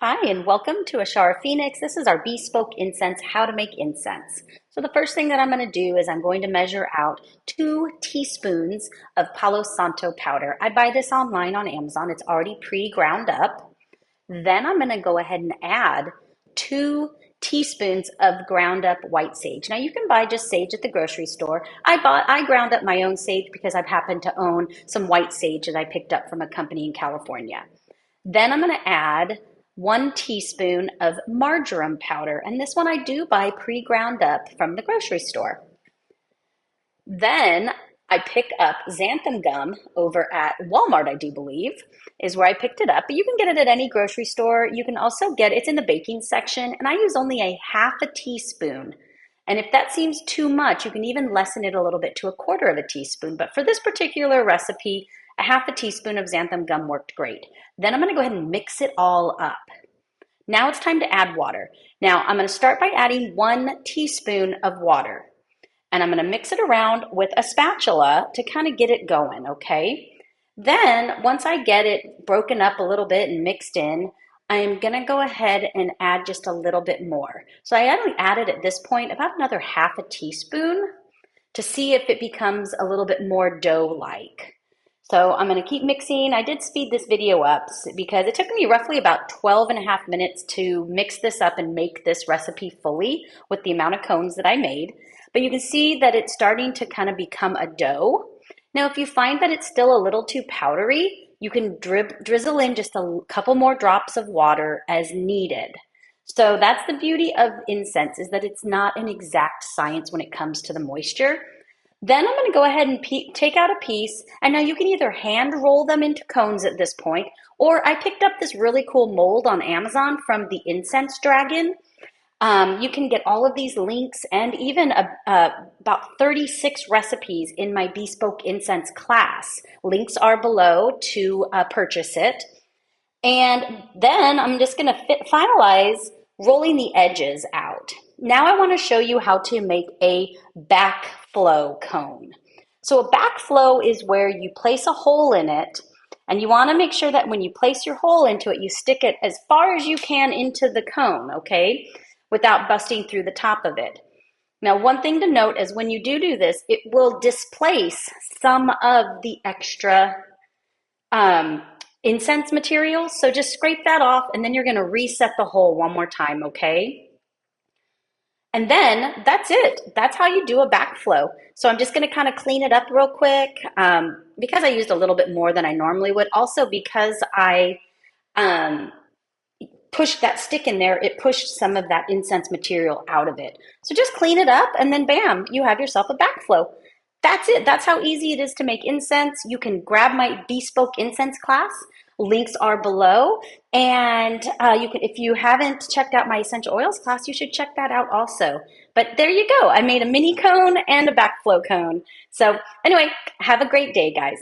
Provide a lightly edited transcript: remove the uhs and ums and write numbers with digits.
Hi, and welcome to Ashara Phoenix. This is our bespoke incense, how to make incense. So the first thing that I'm going to do is I'm going to measure out 2 teaspoons of Palo Santo powder. I buy this online on Amazon. It's already pre-ground up. Then I'm going to go ahead and add 2 teaspoons of ground up white sage. Now you can buy just sage at the grocery store. I ground up my own sage because I've happened to own some white sage that I picked up from a company in California. Then I'm going to add 1 teaspoon of marjoram powder, and this one I do buy pre-ground up from the grocery store. Then I pick up xanthan gum over at Walmart, I do believe, is where I picked it up. But you can get it at any grocery store. You can also get it's in the baking section, and I use only a half a teaspoon. And if that seems too much, you can even lessen it a little bit to a quarter of a teaspoon. But for this particular recipe, a half a teaspoon of xanthan gum worked great. Then I'm going to go ahead and mix it all up. Now it's time to add water. Now I'm going to start by adding 1 teaspoon of water. And I'm going to mix it around with a spatula to kind of get it going, okay? Then once I get it broken up a little bit and mixed in, I'm going to go ahead and add just a little bit more. So I only added at this point about another half a teaspoon to see if it becomes a little bit more dough-like. So I'm going to keep mixing. I did speed this video up because it took me roughly about 12.5 minutes to mix this up and make this recipe fully with the amount of cones that I made. But you can see that it's starting to kind of become a dough. Now, if you find that it's still a little too powdery, you can drizzle in just a couple more drops of water as needed. So that's the beauty of incense, is that it's not an exact science when it comes to the moisture. Then I'm going to go ahead and take out a piece, and now you can either hand roll them into cones at this point, or I picked up this really cool mold on Amazon from the Incense Dragon. You can get all of these links and even about 36 recipes in my bespoke incense class. Links are below to purchase it. And then I'm just going to finalize rolling the edges out. Now I want to show you how to make a backflow cone. So a backflow is where you place a hole in it, and you want to make sure that when you place your hole into it, you stick it as far as you can into the cone, okay, without busting through the top of it. Now, one thing to note is when you do this, it will displace some of the extra incense materials. So just scrape that off, and then you're going to reset the hole one more time, okay? And then that's it. That's how you do a backflow. So I'm just going to kind of clean it up real quick because I used a little bit more than I normally would. Also because I pushed that stick in there, it pushed some of that incense material out of it. So just clean it up, and then bam, you have yourself a backflow. That's it. That's how easy it is to make incense. You can grab my bespoke incense class. Links are below. And you can, if you haven't checked out my essential oils class, you should check that out also. But there you go. I made a mini cone and a backflow cone. So anyway, have a great day, guys.